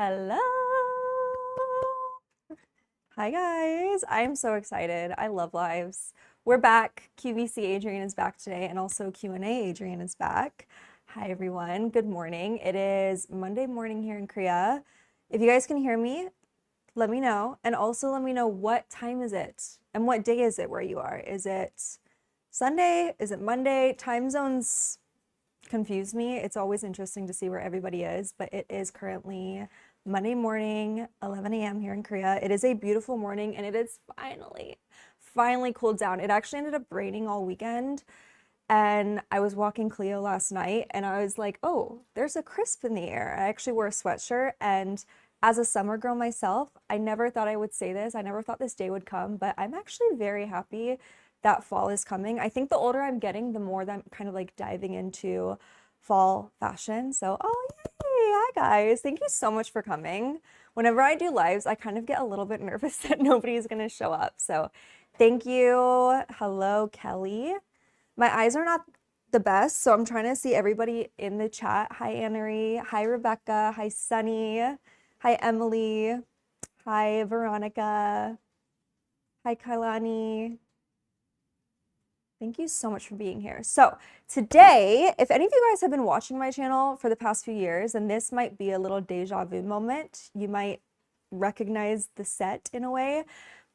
Hello. Hi guys. I'm so excited. I love lives. We're back. QVC Adrian is back today, and also Q&A Adrian is back. Hi everyone. Good morning. It is Monday morning here in Korea. If you guys can hear me, let me know, and also let me know what time is it and what day is it where you are. Is it Sunday? Is it Monday? Time zones confuse me. It's always interesting to see where everybody is, but it is currently Monday morning, 11 a.m. here in Korea. It is a beautiful morning, and it is finally cooled down. It actually ended up raining all weekend, and I was walking Cleo last night, and I was like, oh, there's a crisp in the air. I actually wore a sweatshirt, and as a summer girl myself, I never thought I would say this. I never thought this day would come, but I'm actually very happy that fall is coming. I think the older I'm getting, the more that I'm kind of like diving into fall fashion. So, oh, yay. Hi, guys. Thank you so much for coming. Whenever I do lives, I kind of get a little bit nervous that nobody's going to show up. So, thank you. Hello, Kelly. My eyes are not the best, so I'm trying to see everybody in the chat. Hi, Annery. Hi, Rebecca. Hi, Sunny. Hi, Emily. Hi, Veronica. Hi, Kailani. Thank you so much for being here. So today, if any of you guys have been watching my channel for the past few years, and this might be a little deja vu moment, you might recognize the set in a way,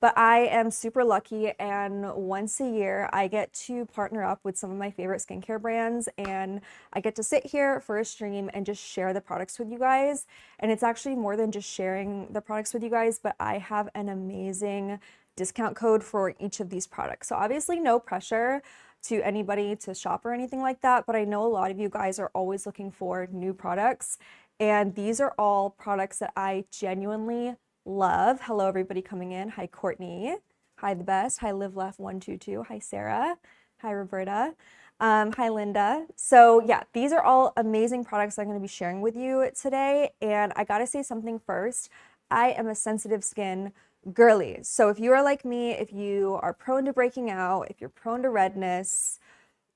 but I am super lucky, and once a year I get to partner up with some of my favorite skincare brands, and I get to sit here for a stream and just share the products with you guys. And it's actually more than just sharing the products with you guys, but I have an amazing discount code for each of these products. So obviously no pressure to anybody to shop or anything like that, but I know a lot of you guys are always looking for new products, and these are all products that I genuinely love. Hello everybody coming in. Hi Courtney. Hi the best. Hi Live Left 122. Hi Sarah. Hi Roberta. Hi Linda. So yeah, these are all amazing products I'm going to be sharing with you today, and I gotta say something first. I am a sensitive skin girly. So if you are like me, if you are prone to breaking out, if you're prone to redness,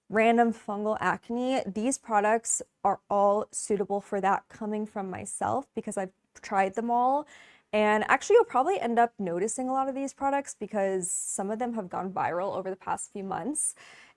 random fungal acne, these products are all suitable for that, coming from myself because I've tried them all. And actually, you'll probably end up noticing a lot of these products because some of them have gone viral over the past few months.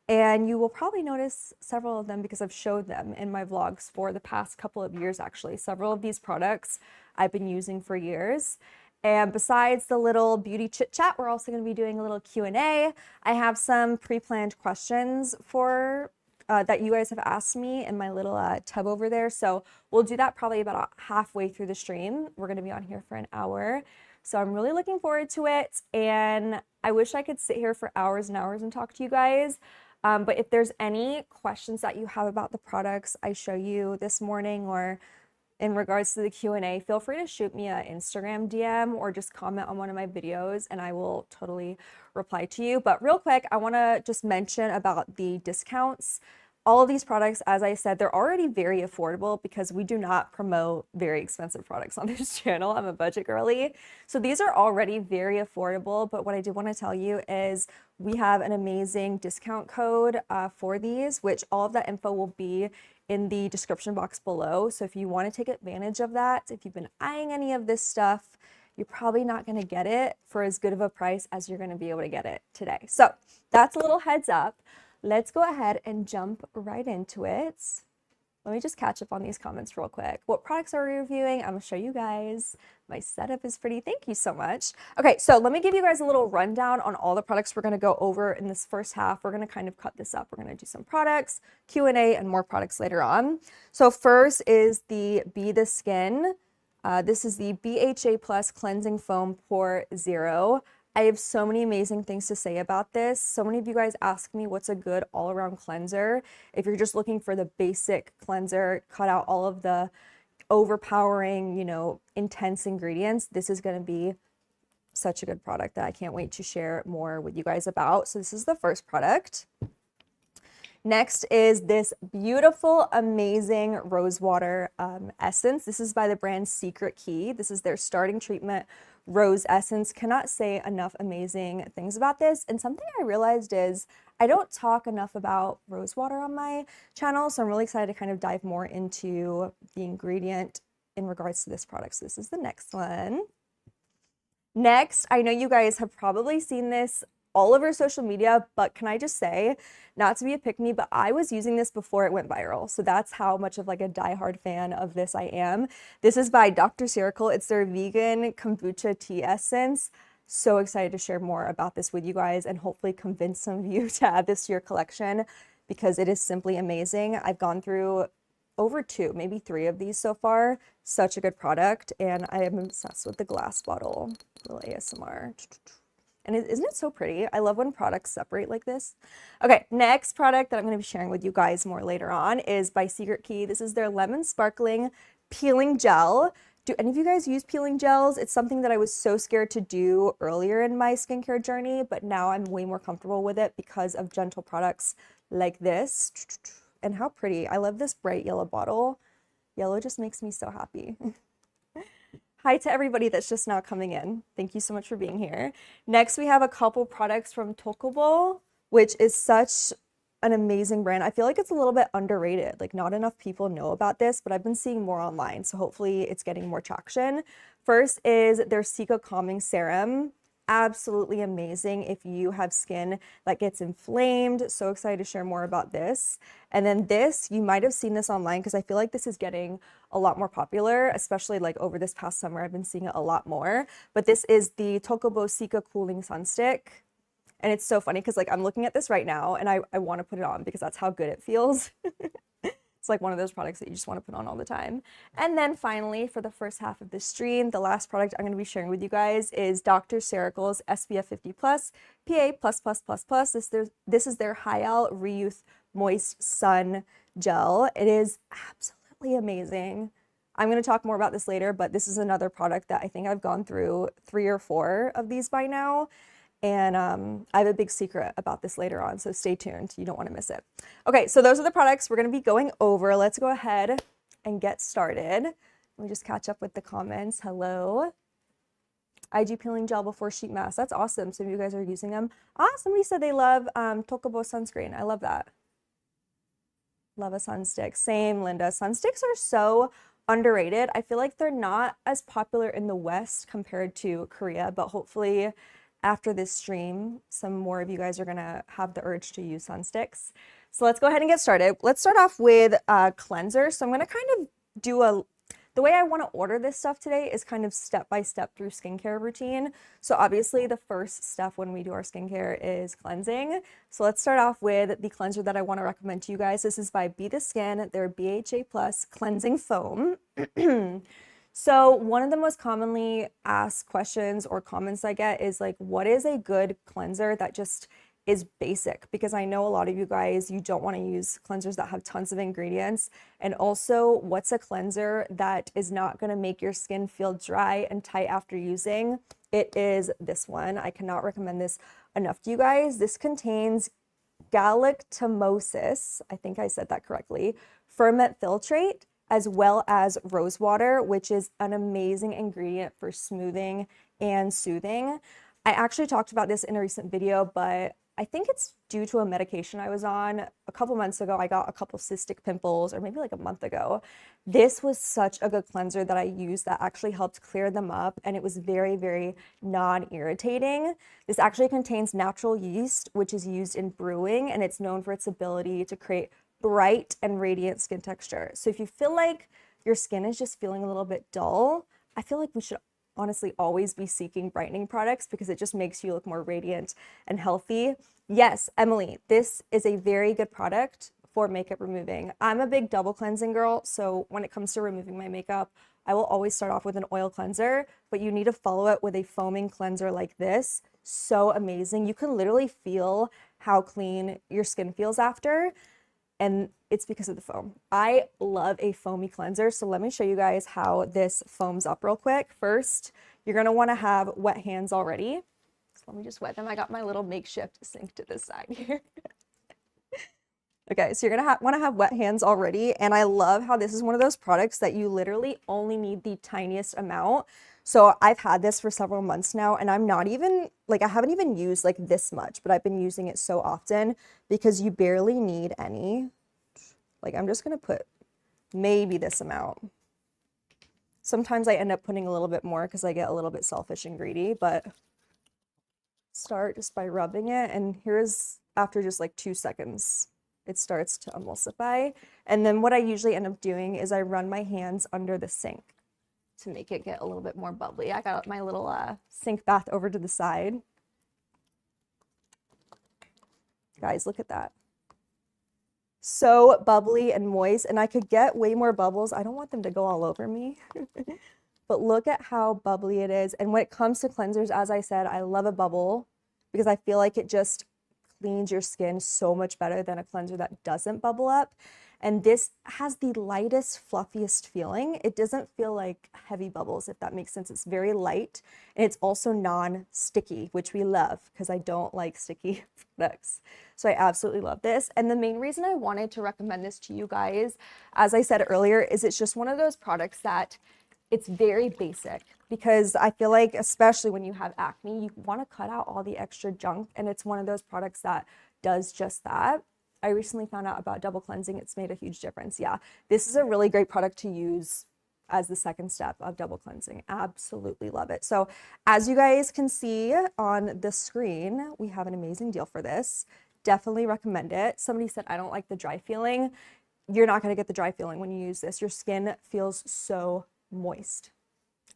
And you will probably notice several of them because I've showed them in my vlogs for the past couple of years, actually. Several of these products I've been using for years. And besides the little beauty chit chat, we're also going to be doing a little Q&A. I have some pre-planned questions for that you guys have asked me in my little tub over there. So we'll do that probably about halfway through the stream. We're going to be on here for an hour. So I'm really looking forward to it. And I wish I could sit here for hours and hours and talk to you guys. But if there's any questions that you have about the products I show you this morning, or in regards to the Q&A, feel free to shoot me an Instagram DM or just comment on one of my videos and I will totally reply to you. But real quick, I want to just mention about the discounts. All of these products, as I said, they're already very affordable because we do not promote very expensive products on this channel. I'm a budget girly. So these are already very affordable. But what I do want to tell you is we have an amazing discount code for these, which all of that info will be in the description box below. So if you want to take advantage of that, if you've been eyeing any of this stuff, you're probably not going to get it for as good of a price as you're going to be able to get it today. So that's a little heads up. Let's go ahead and jump right into it. Let me just catch up on these comments real quick. What products are we reviewing? I'm gonna show you guys. My setup is pretty. Thank you so much. Okay, so let me give you guys a little rundown on all the products we're gonna go over in this first half. We're gonna kind of cut this up. We're gonna do some products, Q&A, and more products later on. So first is the Be the Skin. This is the BHA Plus Cleansing Foam Pore Zero. I have so many amazing things to say about this. So many of you guys ask me what's a good all-around cleanser. If you're just looking for the basic cleanser, cut out all of the overpowering, intense ingredients, this is going to be such a good product that I can't wait to share more with you guys about. So this is the first product. Next is this beautiful, amazing rose water essence. This is by the brand Secret Key. This is their starting treatment rose essence. Cannot say enough amazing things about this. And something I realized is I don't talk enough about rose water on my channel, so I'm really excited to kind of dive more into the ingredient in regards to this product. So this is the next one. Next, I know you guys have probably seen this all over social media, but can I just say, not to be a pick-me, but I was using this before it went viral. So that's how much of like a diehard fan of this I am. This is by Dr. Circle. It's their vegan kombucha tea essence. So excited to share more about this with you guys and hopefully convince some of you to add this to your collection because it is simply amazing. I've gone through over 2, maybe 3 of these so far. Such a good product, and I am obsessed with the glass bottle. Little ASMR. And isn't it so pretty? I love when products separate like this. Okay, next product that I'm going to be sharing with you guys more later on is by Secret Key. This is their Lemon Sparkling Peeling Gel. Do any of you guys use peeling gels? It's something that I was so scared to do earlier in my skincare journey, but now I'm way more comfortable with it because of gentle products like this. And how pretty. I love this bright yellow bottle. Yellow just makes me so happy. Hi to everybody that's just now coming in. Thank you so much for being here. Next, we have a couple products from Tokobo, which is such an amazing brand. I feel like it's a little bit underrated. Like not enough people know about this, but I've been seeing more online. So hopefully it's getting more traction. First is their Cica Calming Serum. Absolutely amazing if you have skin that gets inflamed. So excited to share more about this. And then this, you might have seen this online because I feel like this is getting a lot more popular, especially like over this past summer. I've been seeing it a lot more. But this is the Tokobo Cica Cooling Sunstick. And it's so funny because like I'm looking at this right now and I want to put it on because that's how good it feels. It's like one of those products that you just want to put on all the time. And then finally, for the first half of this stream, the last product I'm going to be sharing with you guys is Dr. Circle's SPF 50 Plus PA++++. This is their Hyal Reuse Moist Sun Gel. It is absolutely amazing. I'm going to talk more about this later, but this is another product that I think I've gone through 3 or 4 of these by now. And I have a big secret about this later on, so stay tuned. You don't want to miss it. Okay, so those are the products we're going to be going over. Let's go ahead and get started. Let me just catch up with the comments. Hello. IG peeling gel before sheet mask. That's awesome. Some of you guys are using them. Somebody said they love Tokobo sunscreen. I love that. Love a sunstick. Same, Linda. Sunsticks are so underrated. I feel like they're not as popular in the West compared to Korea, but hopefully after this stream, some more of you guys are gonna have the urge to use sunsticks. So let's go ahead and get started. Let's start off with a cleanser. So I'm gonna kind of do the way I wanna order this stuff today is kind of step by step through skincare routine. So obviously the first step when we do our skincare is cleansing. So let's start off with the cleanser that I wanna recommend to you guys. This is by Be The Skin, their BHA Plus Cleansing Foam. So one of the most commonly asked questions or comments I get is like, what is a good cleanser that just is basic? Because I know a lot of you guys, you don't want to use cleansers that have tons of ingredients. And also, what's a cleanser that is not going to make your skin feel dry and tight after using? It is this one. I cannot recommend this enough to you guys. This contains galactomosis, I think I said that correctly, ferment filtrate, as well as rose water, which is an amazing ingredient for smoothing and soothing. I actually talked about this in a recent video, but I think it's due to a medication I was on. A couple months ago, I got a couple cystic pimples, or maybe like a month ago. This was such a good cleanser that I used that actually helped clear them up, and it was very, very non-irritating. This actually contains natural yeast, which is used in brewing, and it's known for its ability to create bright and radiant skin texture. So if you feel like your skin is just feeling a little bit dull, I feel like we should honestly always be seeking brightening products because it just makes you look more radiant and healthy. Yes, Emily, this is a very good product for makeup removing. I'm a big double cleansing girl, so when it comes to removing my makeup, I will always start off with an oil cleanser, but you need to follow it with a foaming cleanser like this. So amazing. You can literally feel how clean your skin feels after. And it's because of the foam. I love a foamy cleanser. So let me show you guys how this foams up real quick. First, you're gonna wanna have wet hands already. So let me just wet them. I got my little makeshift sink to this side here. Okay, so you're gonna wanna have wet hands already. And I love how this is one of those products that you literally only need the tiniest amount. So I've had this for several months now, and I'm not even, like, I haven't even used like this much, but I've been using it so often because you barely need any. Like, I'm just gonna put maybe this amount. Sometimes I end up putting a little bit more because I get a little bit selfish and greedy, but start just by rubbing it. And here's after just like 2 seconds, it starts to emulsify. And then what I usually end up doing is I run my hands under the sink to make it get a little bit more bubbly. I got my little sink bath over to the side. Guys, look at that. So bubbly and moist, and I could get way more bubbles. I don't want them to go all over me, but look at how bubbly it is. And when it comes to cleansers, as I said, I love a bubble because I feel like it just cleans your skin so much better than a cleanser that doesn't bubble up. And this has the lightest, fluffiest feeling. It doesn't feel like heavy bubbles, if that makes sense. It's very light, and it's also non-sticky, which we love because I don't like sticky products. So I absolutely love this. And the main reason I wanted to recommend this to you guys, as I said earlier, is it's just one of those products that it's very basic, because I feel like, especially when you have acne, you want to cut out all the extra junk, and it's one of those products that does just that. I recently found out about double cleansing. It's made a huge difference. Yeah, this is a really great product to use as the second step of double cleansing. Absolutely love it. So as you guys can see on the screen, we have an amazing deal for this. Definitely recommend it. Somebody said, I don't like the dry feeling. You're not going to get the dry feeling when you use this. Your skin feels so moist.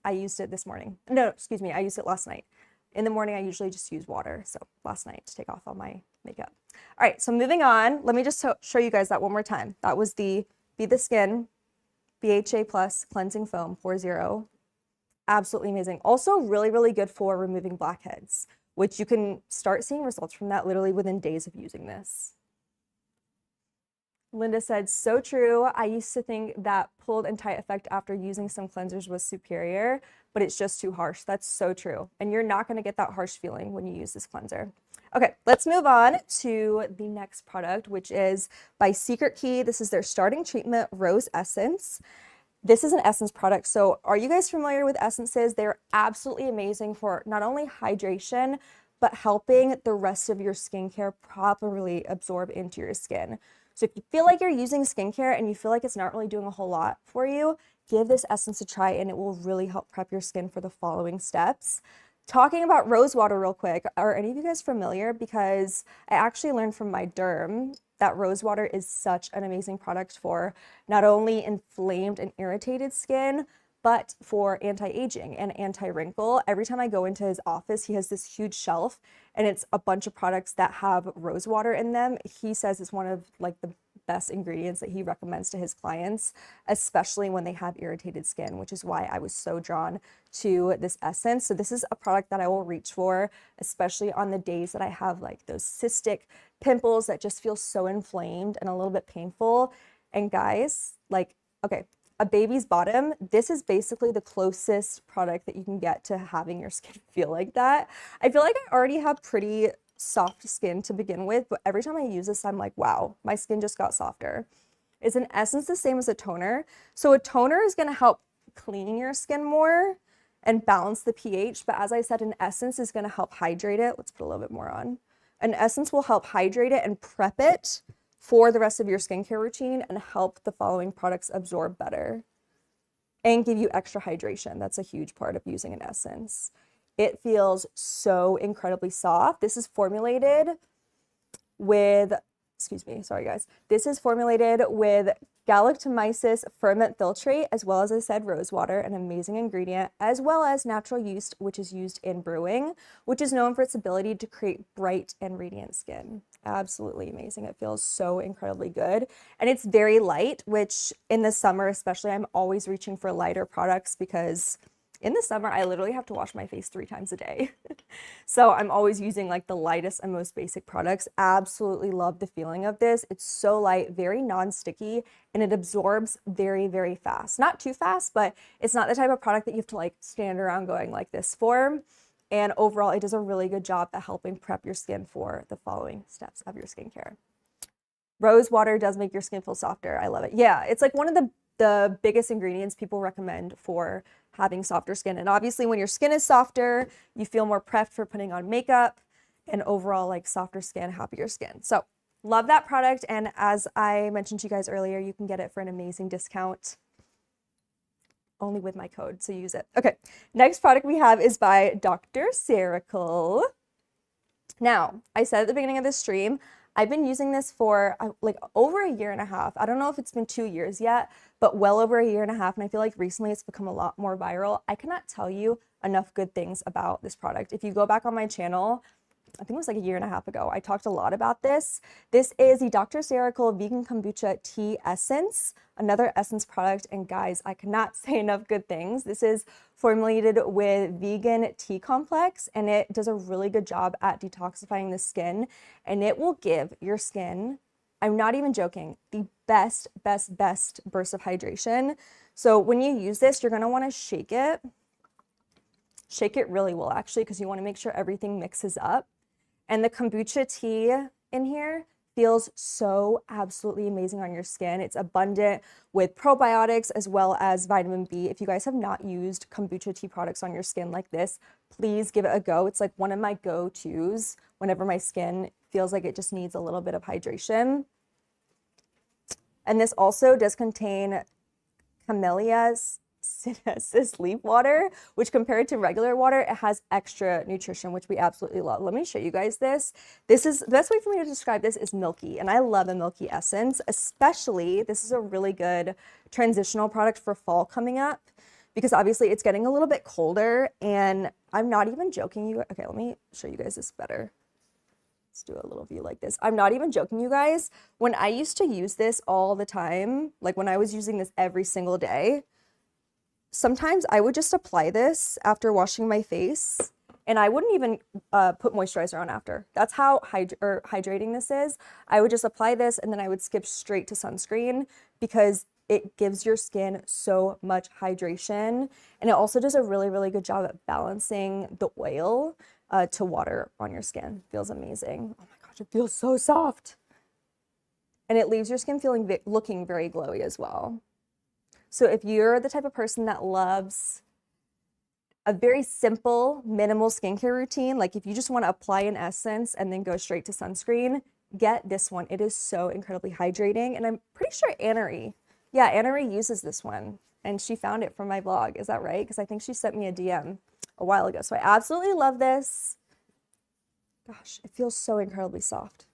I used it this morning. No, excuse me. I used it last night. In the morning, I usually just use water. So last night to take off all my makeup. All right, so moving on, let me just show you guys that one more time. That was the Be the Skin BHA Plus Cleansing Foam Pore Zero. Absolutely amazing. Also really, really good for removing blackheads, which you can start seeing results from that literally within days of using this. Linda said, so true. I used to think that pulled and tight effect after using some cleansers was superior, but it's just too harsh. That's so true. And you're not going to get that harsh feeling when you use this cleanser. Okay, let's move on to the next product, which is by Secret Key. This is their starting treatment rose essence. This is an essence product. So are you guys familiar with essences? They're absolutely amazing for not only hydration, but helping the rest of your skincare properly absorb into your skin. So if you feel like you're using skincare and you feel like it's not really doing a whole lot for you, give this essence a try and it will really help prep your skin for the following steps. Talking about rose water real quick, are any of you guys familiar? Because I actually learned from my derm that rose water is such an amazing product for not only inflamed and irritated skin, but for anti-aging and anti-wrinkle. Every time I go into his office, he has this huge shelf and it's a bunch of products that have rose water in them. He says it's one of like the best ingredients that he recommends to his clients, especially when they have irritated skin, which is why I was so drawn to this essence. So this is a product that I will reach for, especially on the days that I have like those cystic pimples that just feel so inflamed and a little bit painful. And guys, like, okay, a baby's bottom, this is basically the closest product that you can get to having your skin feel like that. I feel like I already have pretty soft skin to begin with, but every time I use this, I'm like, wow, my skin just got softer. Is an essence the same as a toner? So a toner is going to help clean your skin more and balance the pH, but as I said, an essence is going to help hydrate it. Let's put a little bit more on. An essence will help hydrate it and prep it for the rest of your skincare routine and help the following products absorb better and give you extra hydration. That's a huge part of using an essence. It feels so incredibly soft. This is formulated with, excuse me, sorry guys. This is formulated with galactomyces ferment filtrate, as well as I said, rose water, an amazing ingredient, as well as natural yeast, which is used in brewing, which is known for its ability to create bright and radiant skin. Absolutely amazing. It feels so incredibly good. And it's very light, which in the summer, especially, I'm always reaching for lighter products because in the summer, I literally have to wash my face 3 times a day. So I'm always using like the lightest and most basic products. Absolutely love the feeling of this. It's so light, very non-sticky, and it absorbs very, very fast. Not too fast, but it's not the type of product that you have to like stand around going like this for. And overall, it does a really good job at helping prep your skin for the following steps of your skincare. Rose water does make your skin feel softer. I love it. Yeah, it's like one of the biggest ingredients people recommend for having softer skin. And obviously when your skin is softer, you feel more prepped for putting on makeup and overall like softer skin, happier skin. So love that product. And as I mentioned to you guys earlier, you can get it for an amazing discount. only with my code, so use it. Okay, next product we have is by Dr. Cerical. Now, I said at the beginning of this stream, I've been using this for like over a year and a half. I don't know if it's been 2 years yet, but well over a year and a half. And I feel like recently it's become a lot more viral. I cannot tell you enough good things about this product. If you go back on my channel, I think it was like a year and a half ago, I talked a lot about this. This is the Dr. Cerical Vegan Kombucha Tea Essence, another essence product. And guys, I cannot say enough good things. This is formulated with vegan tea complex, and it does a really good job at detoxifying the skin, and it will give your skin, I'm not even joking, the best burst of hydration. So when you use this, you're gonna wanna shake it really well actually, because you wanna make sure everything mixes up. And the kombucha tea in here feels so absolutely amazing on your skin. It's abundant with probiotics as well as vitamin B. If you guys have not used kombucha tea products on your skin like this, please give it a go. It's like one of my go-tos whenever my skin feels like it just needs a little bit of hydration. And this also does contain camellia sinensis leaf water, which compared to regular water, it has extra nutrition, which we absolutely love. Let me show you guys this. This is the best way for me to describe this is milky, and I love a milky essence, especially this is a really good transitional product for fall coming up, because obviously it's getting a little bit colder, and I'm not even joking you. Okay, let me show you guys this better. Let's do a little view like this. I'm not even joking, you guys. When I used to use this all the time, like when I was using this every single day, sometimes I would just apply this after washing my face, and I wouldn't even put moisturizer on after. That's how hydrating this is. I would just apply this, and then I would skip straight to sunscreen, because it gives your skin so much hydration. And it also does a really good job at balancing the oil to water on your skin. Feels amazing. Oh my gosh, it feels so soft. And it leaves your skin looking very glowy as well. So if you're the type of person that loves a very simple, minimal skincare routine, like if you just want to apply an essence and then go straight to sunscreen, get this one. It is so incredibly hydrating. And I'm pretty sure Anna uses this one, and she found it from my blog. Is that right? Because I think she sent me a DM a while ago. So I absolutely love this. Gosh, it feels so incredibly soft.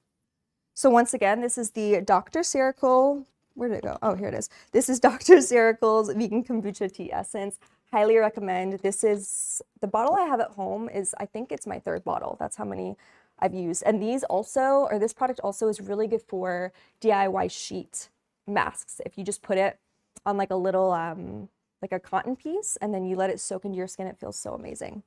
So once again, this is the Dr. Cerical. Where did it go? Oh, here it is. This is Dr. Cerical's Vegan Kombucha Tea Essence. Highly recommend. This is, the bottle I have at home is, I think it's my 3rd bottle. That's how many I've used. And these also, or this product also is really good for DIY sheet masks. If you just put it on like a little, like a cotton piece, and then you let it soak into your skin, it feels so amazing.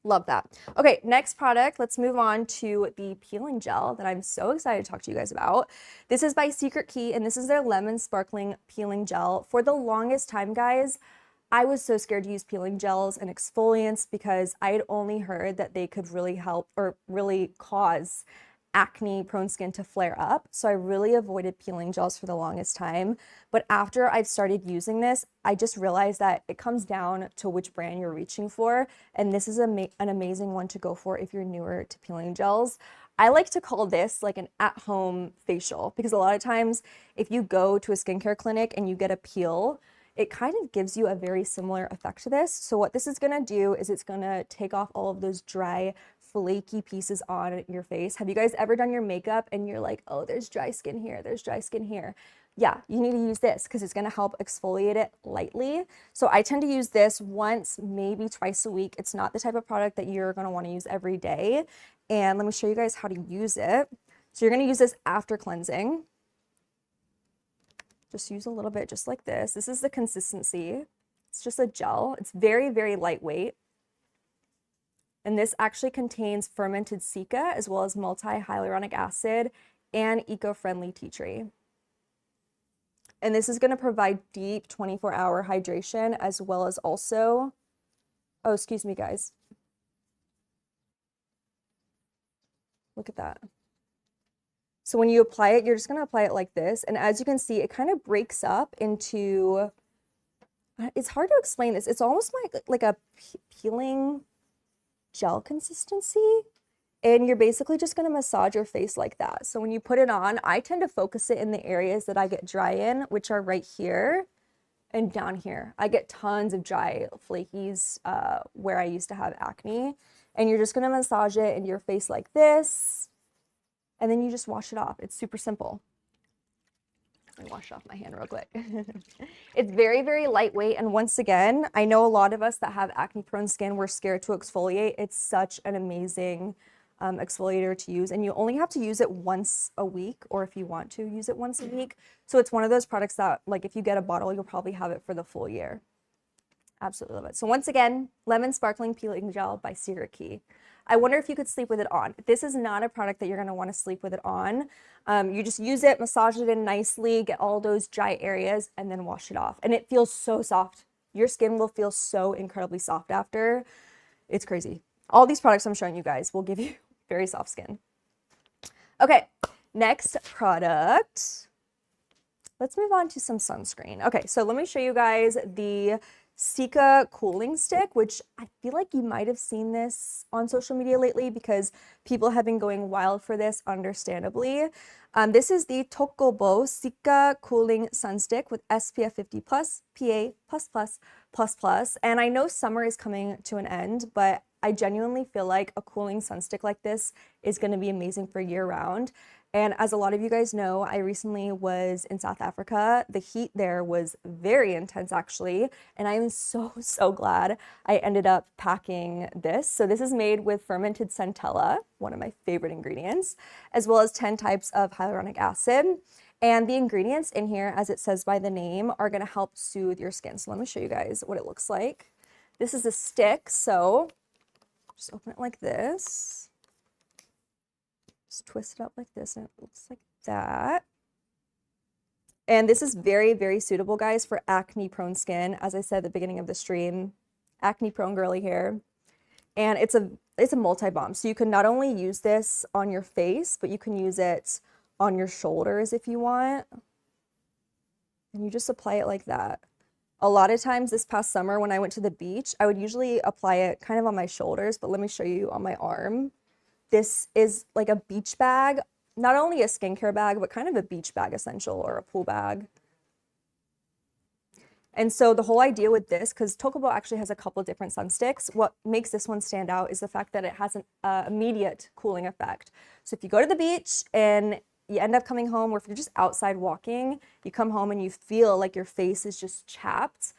Love that. Okay, next product, let's move on to the peeling gel that I'm so excited to talk to you guys about. This is by Secret Key, and this is their lemon sparkling peeling gel. For the longest time, guys, I was so scared to use peeling gels and exfoliants because I had only heard that they could really help or really cause acne prone skin to flare up. So I really avoided peeling gels for the longest time. But after I've started using this, I just realized that it comes down to which brand you're reaching for. And this is an amazing one to go for if you're newer to peeling gels. I like to call this like an at-home facial, because a lot of times if you go to a skincare clinic and you get a peel, it kind of gives you a very similar effect to this. So what this is gonna do is it's gonna take off all of those dry, flaky pieces on your face. Have you guys ever done your makeup and you're like, oh, there's dry skin here, there's dry skin here? Yeah, you need to use this because it's gonna help exfoliate it lightly. So I tend to use this once, maybe twice a week. It's not the type of product that you're gonna wanna use every day. And let me show you guys how to use it. So you're gonna use this after cleansing. Just use a little bit just like this. This is the consistency. It's just a gel. It's very lightweight. And this actually contains fermented Cica as well as multi-hyaluronic acid and eco-friendly tea tree. And this is going to provide deep 24-hour hydration as well as also, oh, excuse me, guys. Look at that. So when you apply it, you're just going to apply it like this. And as you can see, it kind of breaks up into, it's hard to explain this. It's almost like a peeling gel consistency. And you're basically just going to massage your face like that. So when you put it on, I tend to focus it in the areas that I get dry in, which are right here. and down here. I get tons of dry flakies where I used to have acne. And you're just gonna massage it into your face like this, and then you just wash it off. It's super simple. Let me wash off my hand real quick. It's very, very lightweight. And once again, I know a lot of us that have acne prone skin, we're scared to exfoliate. It's such an amazing exfoliator to use. And you only have to use it once a week, or if you want to use it once a week. So it's one of those products that, like, if you get a bottle, you'll probably have it for the full year. Absolutely love it. So once again, Lemon Sparkling Peeling Gel by Cica. I wonder if you could sleep with it on. This is not a product that you're going to want to sleep with it on. You just use it, massage it in nicely, get all those dry areas, and then wash it off. And it feels so soft. Your skin will feel so incredibly soft after. It's crazy. All these products I'm showing you guys will give you very soft skin. Okay, next product. Let's move on to some sunscreen. Okay, so let me show you guys the Cica cooling stick, which I feel like you might have seen this on social media lately because people have been going wild for this, understandably. This is the Tokobo Cica cooling sun stick with SPF 50 plus, PA plus. And I know summer is coming to an end, but I genuinely feel like a cooling sun stick like this is going to be amazing for year round. And as a lot of you guys know, I recently was in South Africa. The heat there was very intense, actually. And I am so, so glad I ended up packing this. So this is made with fermented centella, one of my favorite ingredients, as well as 10 types of hyaluronic acid. And the ingredients in here, as it says by the name, are going to help soothe your skin. So let me show you guys what it looks like. This is a stick. So just open it like this. Twist it up like this, and it looks like that. And this is very, very suitable, guys, for acne prone skin. As I said at the beginning of the stream, acne prone girly hair. And it's a multi-balm. So you can not only use this on your face, but you can use it on your shoulders if you want. And you just apply it like that. A lot of times this past summer when I went to the beach, I would usually apply it kind of on my shoulders, but let me show you on my arm. This is like a beach bag, not only a skincare bag, but kind of a beach bag essential or a pool bag. And so the whole idea with this, because Tokobo actually has a couple of different sun sticks, what makes this one stand out is the fact that it has an immediate cooling effect. So if you go to the beach and you end up coming home, or if you're just outside walking, you come home and you feel like your face is just chapped,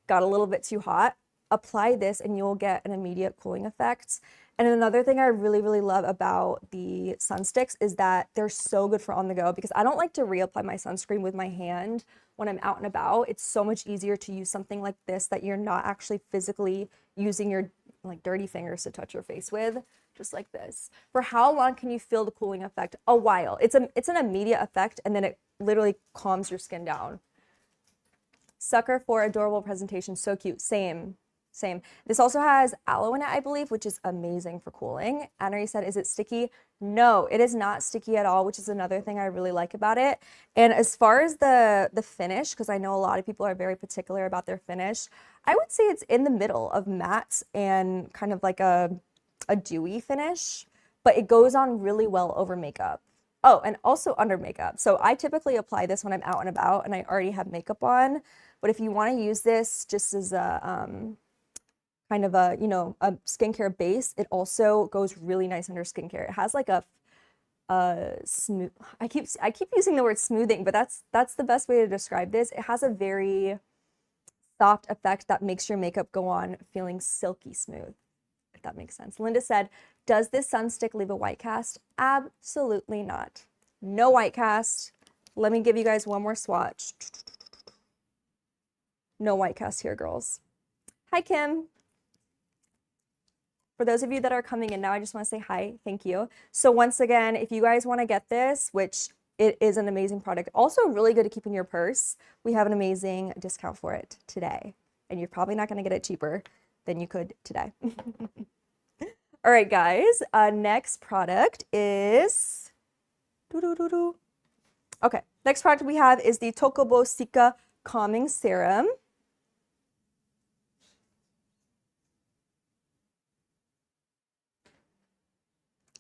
got a little bit too hot, apply this and you'll get an immediate cooling effect. And another thing I really, really love about the sun sticks is that they're so good for on the go, because I don't like to reapply my sunscreen with my hand when I'm out and about. It's so much easier to use something like this that you're not actually physically using your like dirty fingers to touch your face with, just like this. For how long can you feel the cooling effect? A while. It's an immediate effect, and then it literally calms your skin down. Sucker for adorable presentation. So cute. Same. This also has aloe in it, I believe, which is amazing for cooling. Anna said, is it sticky? No, it is not sticky at all, which is another thing I really like about it. And as far as the finish, because I know a lot of people are very particular about their finish, I would say it's in the middle of matte and kind of like a dewy finish, but it goes on really well over makeup. Oh, and also under makeup. So I typically apply this when I'm out and about and I already have makeup on. But if you want to use this just as a kind of a, a skincare base, it also goes really nice under skincare. It has like a smooth, I keep using the word smoothing, but that's the best way to describe this. It has a very soft effect that makes your makeup go on feeling silky smooth, if that makes sense. Linda said, does this sun stick leave a white cast? Absolutely not. No white cast. Let me give you guys one more swatch. No white cast here, girls. Hi, Kim. For those of you that are coming in now, I just want to say hi. Thank you. So once again, if you guys want to get this, which it is an amazing product, also really good to keep in your purse, we have an amazing discount for it today. And you're probably not going to get it cheaper than you could today. All right, guys. Next product is... Okay, next product we have is the Tokobo Cica Calming Serum.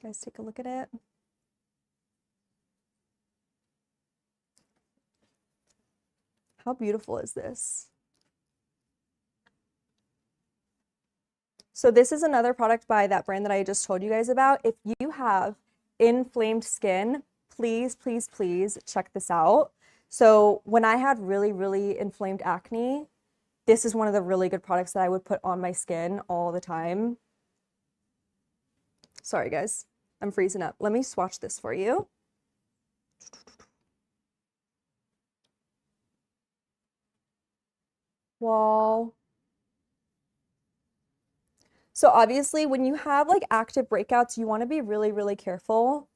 Guys, take a look at it. How beautiful is this? So this is another product by that brand that I just told you guys about. If you have inflamed skin, please, please, please check this out. So when I had really, really inflamed acne, this is one of the really good products that I would put on my skin all the time. Sorry, guys, I'm freezing up. Let me swatch this for you. Wow. So obviously when you have like active breakouts, you want to be really, really careful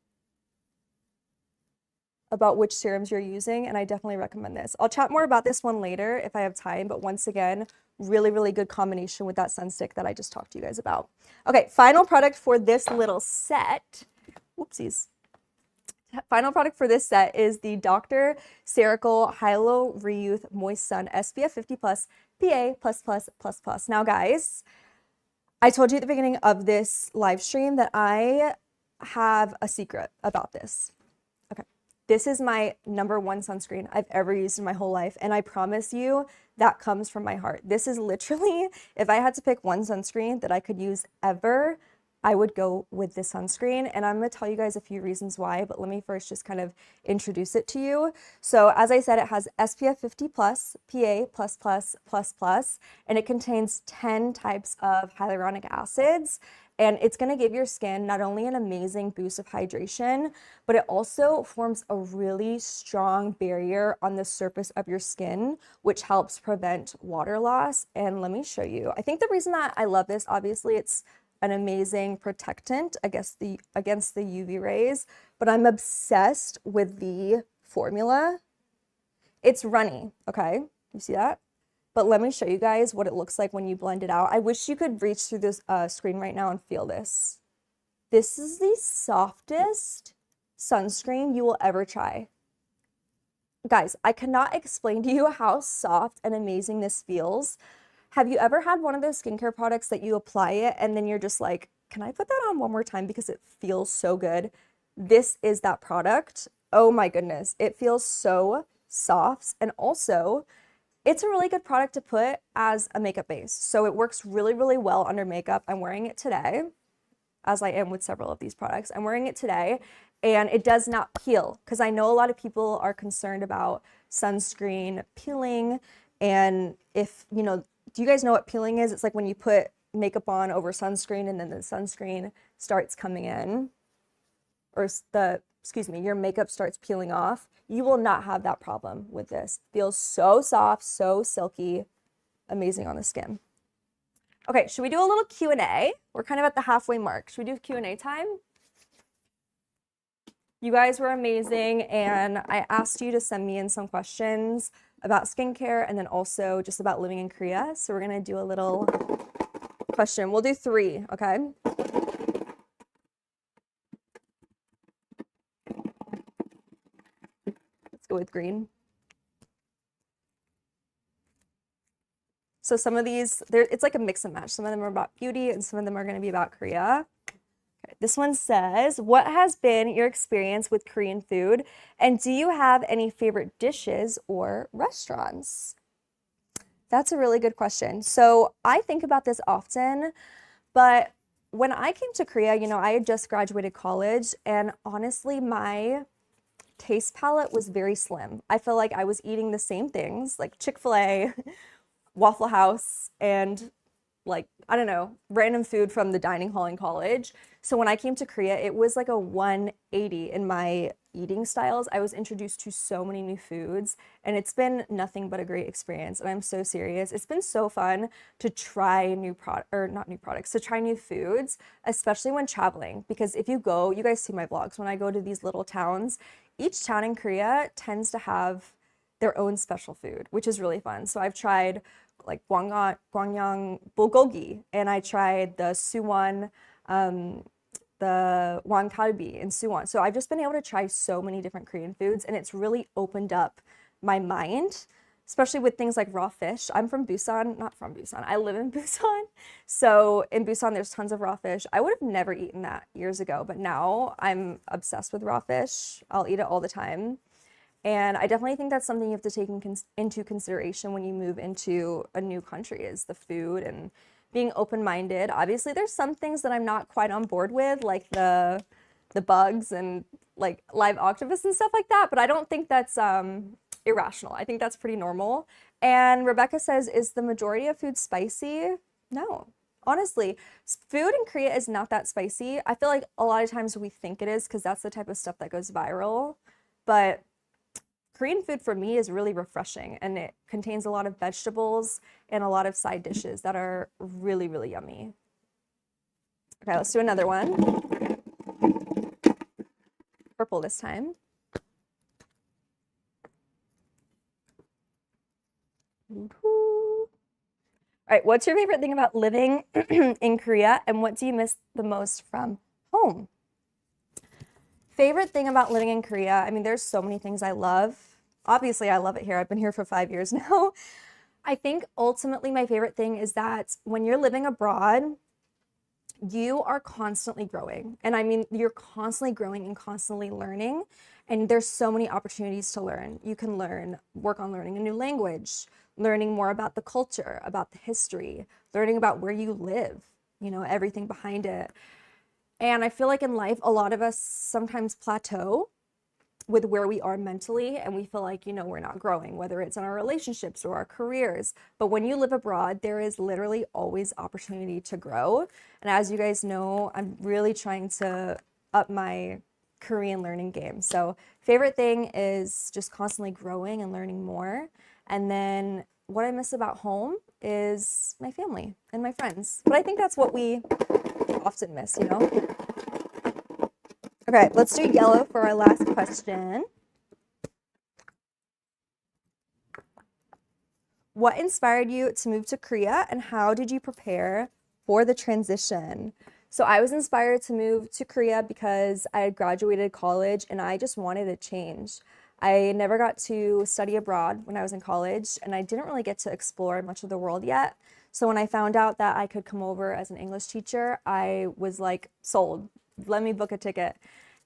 about which serums you're using, and I definitely recommend this. I'll chat more about this one later if I have time, but once again, really, really good combination with that sunstick that I just talked to you guys about. Okay, final product for this little set. Whoopsies. Final product for this set is the Dr. Cerecal Hyalo Re-Youth Moist Sun SPF 50 plus PA plus plus plus plus. Now guys, I told you at the beginning of this live stream that I have a secret about this. Okay, this is my #1 sunscreen I've ever used in my whole life, and I promise you that comes from my heart. This is literally, if I had to pick one sunscreen that I could use ever, I would go with this sunscreen, and I'm going to tell you guys a few reasons why, but let me first just kind of introduce it to you. So as I said, it has SPF 50 plus, PA plus plus plus plus, and it contains 10 types of hyaluronic acids, and it's going to give your skin not only an amazing boost of hydration, but it also forms a really strong barrier on the surface of your skin, which helps prevent water loss. And let me show you. I think the reason that I love this, obviously it's an amazing protectant against the UV rays, but I'm obsessed with the formula. It's runny, okay? You see that? But let me show you guys what it looks like when you blend it out. I wish you could reach through this screen right now and feel this. This is the softest sunscreen you will ever try. Guys, I cannot explain to you how soft and amazing this feels. Have you ever had one of those skincare products that you apply it and then you're just like, can I put that on one more time because it feels so good? This is that product. Oh my goodness. It feels so soft, and also it's a really good product to put as a makeup base. So it works really, really well under makeup. I'm wearing it today, as I am with several of these products. I'm wearing it today, and it does not peel, because I know a lot of people are concerned about sunscreen peeling. And if, you know, do you guys know what peeling is? It's like when you put makeup on over sunscreen and then the sunscreen starts coming in, or your makeup starts peeling off. You will not have that problem with this. Feels so soft, so silky, amazing on the skin. Okay, should we do a little Q&A? We're kind of at the halfway mark. Should we do Q&A time? You guys were amazing, and I asked you to send me in some questions about skincare and then also just about living in Korea. So we're gonna do a little question. We'll do 3, okay? Let's go with green. So some of these, it's like a mix and match. Some of them are about beauty and some of them are gonna be about Korea. This one says, what has been your experience with Korean food, and do you have any favorite dishes or restaurants? That's a really good question. So I think about this often, but when I came to Korea, you know, I had just graduated college, and honestly, my taste palette was very slim. I feel like I was eating the same things, like Chick-fil-A, Waffle House, and like, I don't know, random food from the dining hall in college. So when I came to Korea, it was like a 180 in my eating styles. I was introduced to so many new foods, and it's been nothing but a great experience. And I'm so serious. It's been so fun to try to try new foods, especially when traveling. Because if you go, you guys see my vlogs, when I go to these little towns, each town in Korea tends to have their own special food, which is really fun. So I've tried like Gwangyang bulgogi, and I tried the suwon, the wangalbi in suwon. So I've just been able to try so many different Korean foods, and it's really opened up my mind, especially with things like raw fish. I'm from Busan, not from Busan, I live in Busan. So in Busan, there's tons of raw fish. I would have never eaten that years ago, but now I'm obsessed with raw fish. I'll eat it all the time. And I definitely think that's something you have to take into consideration when you move into a new country, is the food and being open-minded. Obviously, there's some things that I'm not quite on board with, like the bugs and like live octopus and stuff like that, but I don't think that's irrational. I think that's pretty normal. And Rebecca says, is the majority of food spicy? No. Honestly, food in Korea is not that spicy. I feel like a lot of times we think it is because that's the type of stuff that goes viral. But Korean food for me is really refreshing, and it contains a lot of vegetables and a lot of side dishes that are really, really yummy. Okay, let's do another one. Purple this time. All right, what's your favorite thing about living in Korea, and what do you miss the most from home? Favorite thing about living in Korea, I mean, there's so many things I love. Obviously, I love it here. I've been here for 5 years now. I think ultimately my favorite thing is that when you're living abroad, you are constantly growing. And I mean, you're constantly growing and constantly learning. And there's so many opportunities to learn. You can work on learning a new language, learning more about the culture, about the history, learning about where you live, you know, everything behind it. And I feel like in life, a lot of us sometimes plateau with where we are mentally, and we feel like, you know, we're not growing, whether it's in our relationships or our careers. But when you live abroad, there is literally always opportunity to grow. And as you guys know, I'm really trying to up my Korean learning game. So favorite thing is just constantly growing and learning more. And then what I miss about home is my family and my friends. But I think that's what we often miss, you know? Okay, let's do yellow for our last question. What inspired you to move to Korea, and how did you prepare for the transition? So I was inspired to move to Korea because I had graduated college and I just wanted a change. I never got to study abroad when I was in college, and I didn't really get to explore much of the world yet. So when I found out that I could come over as an English teacher, I was like, sold. Let me book a ticket.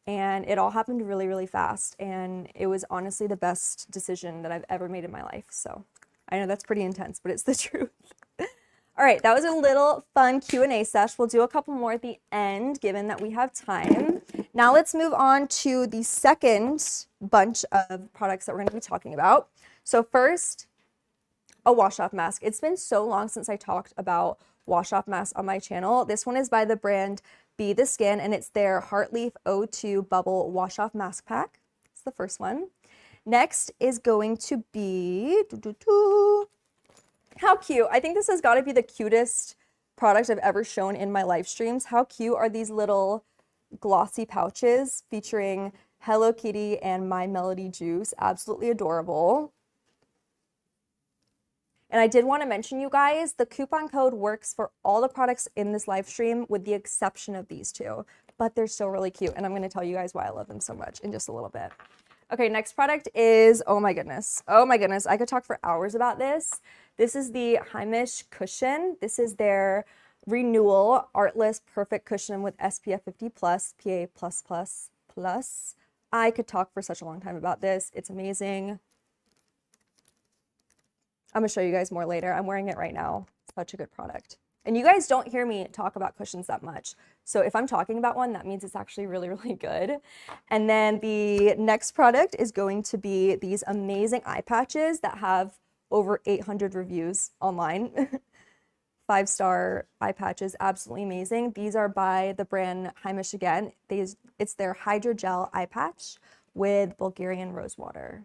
And it all happened really, really fast. And it was honestly the best decision that I've ever made in my life. So I know that's pretty intense, but it's the truth. All right, that was a little fun Q&A sesh. We'll do a couple more at the end, given that we have time. Now let's move on to the second bunch of products that we're gonna be talking about. So first, a wash-off mask. It's been so long since I talked about wash-off masks on my channel. This one is by the brand Be The Skin, and it's their Heartleaf O2 Bubble Wash-Off Mask Pack. It's the first one. Next is going to be, how cute. I think this has got to be the cutest product I've ever shown in my live streams. How cute are these little glossy pouches featuring Hello Kitty and My Melody Juice? Absolutely adorable. And I did want to mention, you guys, the coupon code works for all the products in this live stream with the exception of these two, but they're still really cute. And I'm going to tell you guys why I love them so much in just a little bit. Okay, next product is, oh my goodness. Oh my goodness. I could talk for hours about this. This is the Heimish cushion. This is their Renewal Artless Perfect Cushion with SPF 50+, PA+++. I could talk for such a long time about this. It's amazing. I'm gonna show you guys more later. I'm wearing it right now. Such a good product. And you guys don't hear me talk about cushions that much. So if I'm talking about one, that means it's actually really, really good. And then the next product is going to be these amazing eye patches that have over 800 reviews online. 5-star eye patches, absolutely amazing. These are by the brand Heimish again. It's their Hydrogel eye patch with Bulgarian rosewater.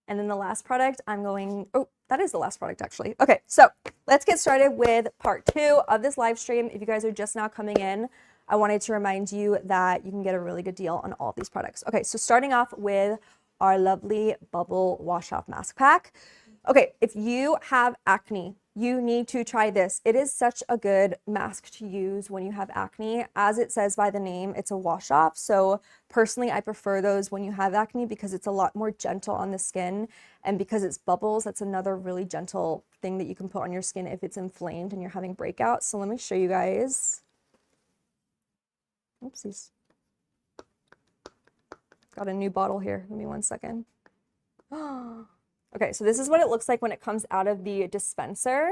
And then the last product that is the last product actually. Okay, so let's get started with part 2 of this live stream. If you guys are just now coming in, I wanted to remind you that you can get a really good deal on all of these products. Okay, so starting off with our lovely bubble wash off mask pack. Okay, if you have acne, you need to try this. It is such a good mask to use when you have acne. As it says by the name, it's a wash off. So personally, I prefer those when you have acne because it's a lot more gentle on the skin. And because it's bubbles, that's another really gentle thing that you can put on your skin if it's inflamed and you're having breakouts. So let me show you guys. Oopsies. Got a new bottle here. Give me one second. Okay, so this is what it looks like when it comes out of the dispenser.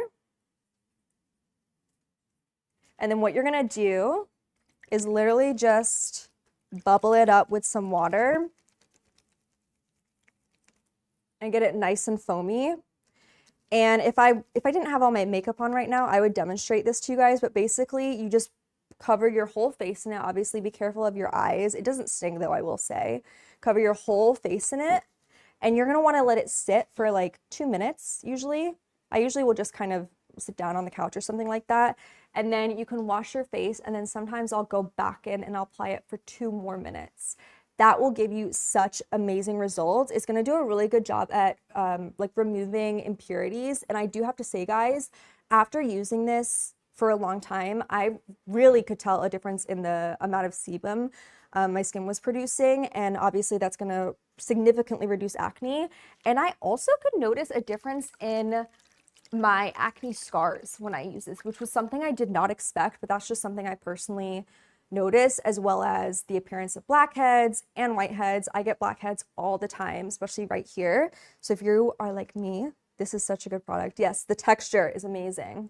And then what you're gonna do is literally just bubble it up with some water and get it nice and foamy. And if I didn't have all my makeup on right now, I would demonstrate this to you guys, but basically you just cover your whole face in it. Obviously be careful of your eyes. It doesn't sting though, I will say. Cover your whole face in it, and you're gonna wanna let it sit for like 2 minutes usually. I usually will just kind of sit down on the couch or something like that. And then you can wash your face, and then sometimes I'll go back in and I'll apply it for 2 more minutes. That will give you such amazing results. It's gonna do a really good job at like removing impurities. And I do have to say, guys, after using this for a long time, I really could tell a difference in the amount of sebum my skin was producing. And obviously that's gonna significantly reduce acne. And I also could notice a difference in my acne scars when I use this, which was something I did not expect, but that's just something I personally notice, as well as the appearance of blackheads and whiteheads. I get blackheads all the time, especially right here. So if you are like me, this is such a good product. Yes, the texture is amazing.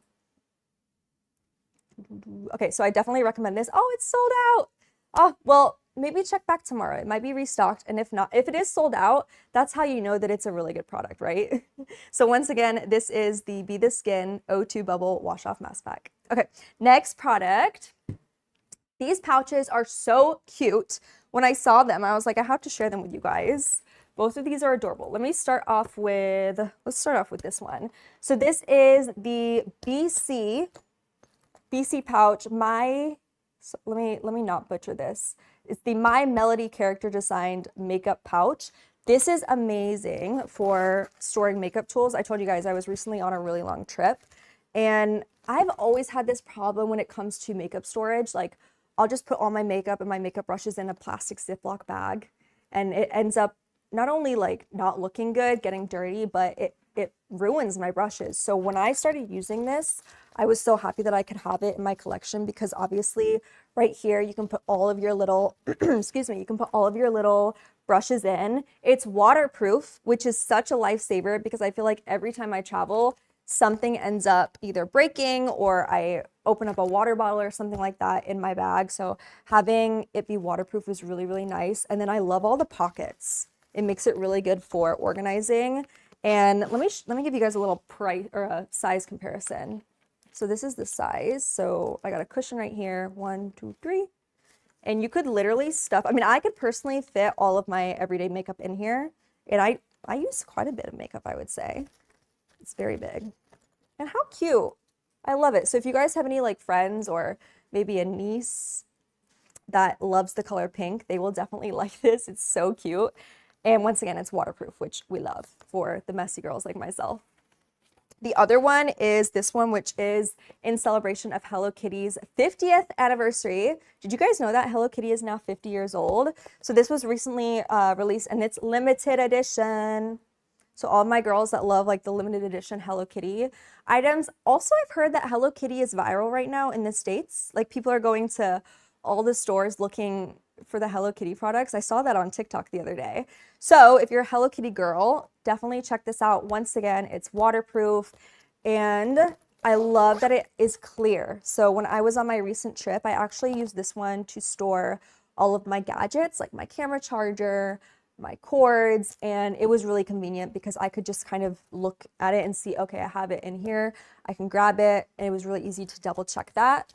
Okay, so I definitely recommend this. Oh, it's sold out. Oh, well, maybe check back tomorrow. It might be restocked. And if not, if it is sold out, that's how you know that it's a really good product, right? So once again, this is the Be The Skin O2 Bubble Wash Off Mask Pack. Okay, next product. These pouches are so cute. When I saw them, I was like, I have to share them with you guys. Both of these are adorable. Let's start off with this one. So this is the BC pouch. Let me not butcher this. It's the My Melody character designed makeup pouch. This is amazing for storing makeup tools. I told you guys I was recently on a really long trip, and I've always had this problem when it comes to makeup storage. Like, I'll just put all my makeup and my makeup brushes in a plastic Ziploc bag, and it ends up not only like not looking good, getting dirty, but it ruins my brushes. So when I started using this, I was so happy that I could have it in my collection, because obviously right here you can put all of your little excuse me, you can put all of your little brushes in. It's waterproof, which is such a lifesaver, because I feel like every time I travel, something ends up either breaking or I open up a water bottle or something like that in my bag. So having it be waterproof is really, really nice. And then I love all the pockets. It makes it really good for organizing. And let me give you guys a little price or a size comparison. So this is the size. So I got a cushion right here, 1, 2, 3. And you could literally stuff, I mean, I could personally fit all of my everyday makeup in here. And I use quite a bit of makeup, I would say. It's very big. And how cute. I love it. So if you guys have any like friends or maybe a niece that loves the color pink, they will definitely like this. It's so cute. And once again, it's waterproof, which we love for the messy girls like myself. The other one is this one, which is in celebration of Hello Kitty's 50th anniversary. Did you guys know that Hello Kitty is now 50 years old? So this was recently released, and it's limited edition. So all my girls that love like the limited edition Hello Kitty items. Also, I've heard that Hello Kitty is viral right now in the States. Like, people are going to all the stores looking for the Hello Kitty products. I saw that on TikTok the other day. So if you're a Hello Kitty girl, definitely check this out. Once again, it's waterproof, and I love that it is clear. So when I was on my recent trip, I actually used this one to store all of my gadgets, like my camera charger, my cords, and it was really convenient because I could just kind of look at it and see, okay, I have it in here, I can grab it, and it was really easy to double check that.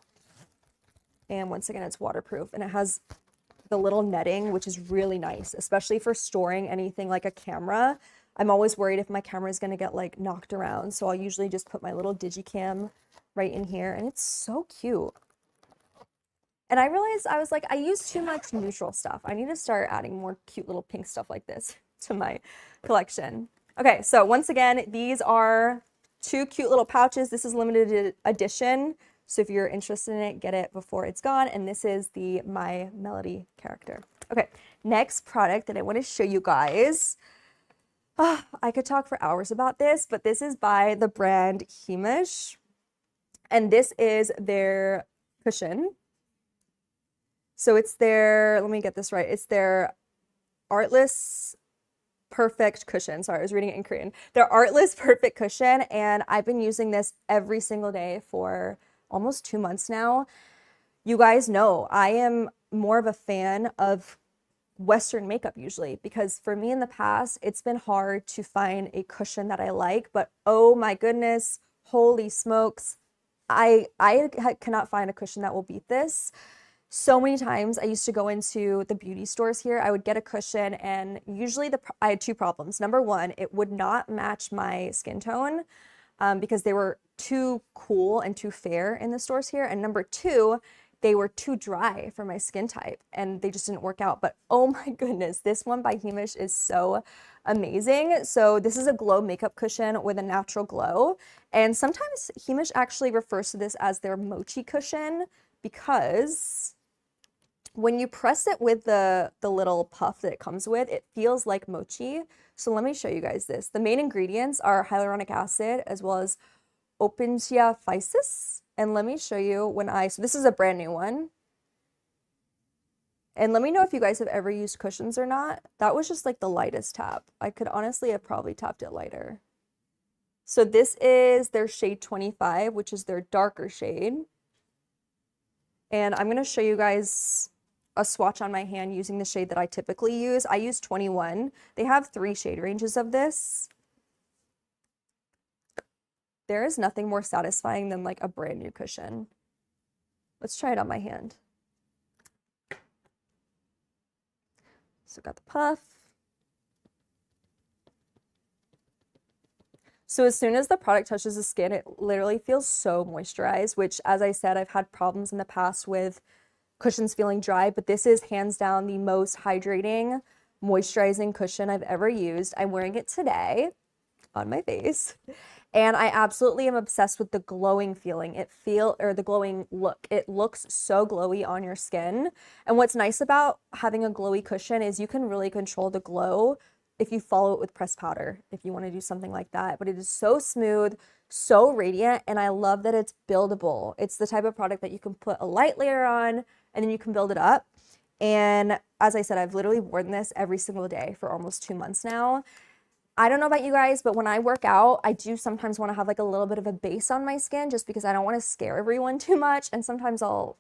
And once again, it's waterproof, and it has the little netting, which is really nice, especially for storing anything like a camera. I'm always worried if my camera is going to get like knocked around, so I'll usually just put my little digicam right in here, and it's so cute. And I realized, I was like, I use too much neutral stuff. I need to start adding more cute little pink stuff like this to my collection. Okay, so once again, these are 2 cute little pouches. This is limited edition, so if you're interested in it, get it before it's gone. And this is the My Melody character. Okay, next product that I want to show you guys. I could talk for hours about this, but this is by the brand Hemish. And this is their cushion. So it's their, let me get this right, it's their Artless Perfect Cushion. Sorry, I was reading it in Korean. Their Artless Perfect Cushion, and I've been using this every single day for almost 2 months now. You guys know I am more of a fan of Western makeup usually, because for me in the past, it's been hard to find a cushion that I like, but oh my goodness, holy smokes, I cannot find a cushion that will beat this. So many times I used to go into the beauty stores here, I would get a cushion, and usually I had two problems. Number one, it would not match my skin tone because they were too cool and too fair in the stores here. And number two, they were too dry for my skin type and they just didn't work out. But oh my goodness, this one by Hemish is so amazing. So this is a glow makeup cushion with a natural glow. And sometimes Hemish actually refers to this as their mochi cushion because when you press it with the little puff that it comes with, it feels like mochi. So let me show you guys this. The main ingredients are hyaluronic acid as well as Opuntia physis. And let me show you so this is a brand new one. And let me know if you guys have ever used cushions or not. That was just like the lightest tap. I could honestly have probably tapped it lighter. So this is their shade 25, which is their darker shade. And I'm gonna show you guys a swatch on my hand using the shade that I typically use. I use 21. They have 3 shade ranges of this. There is nothing more satisfying than like a brand new cushion. Let's try it on my hand. So got the puff. So as soon as the product touches the skin, it literally feels so moisturized, which as I said, I've had problems in the past with cushions feeling dry, but this is hands down the most hydrating, moisturizing cushion I've ever used. I'm wearing it today on my face. And I absolutely am obsessed with the glowing feeling. The glowing look. It looks so glowy on your skin. And what's nice about having a glowy cushion is you can really control the glow if you follow it with pressed powder, if you want to do something like that. But it is so smooth, so radiant, and I love that it's buildable. It's the type of product that you can put a light layer on and then you can build it up. And as I said, I've literally worn this every single day for almost 2 months now. I don't know about you guys, but when I work out, I do sometimes want to have like a little bit of a base on my skin just because I don't want to scare everyone too much. And sometimes I'll,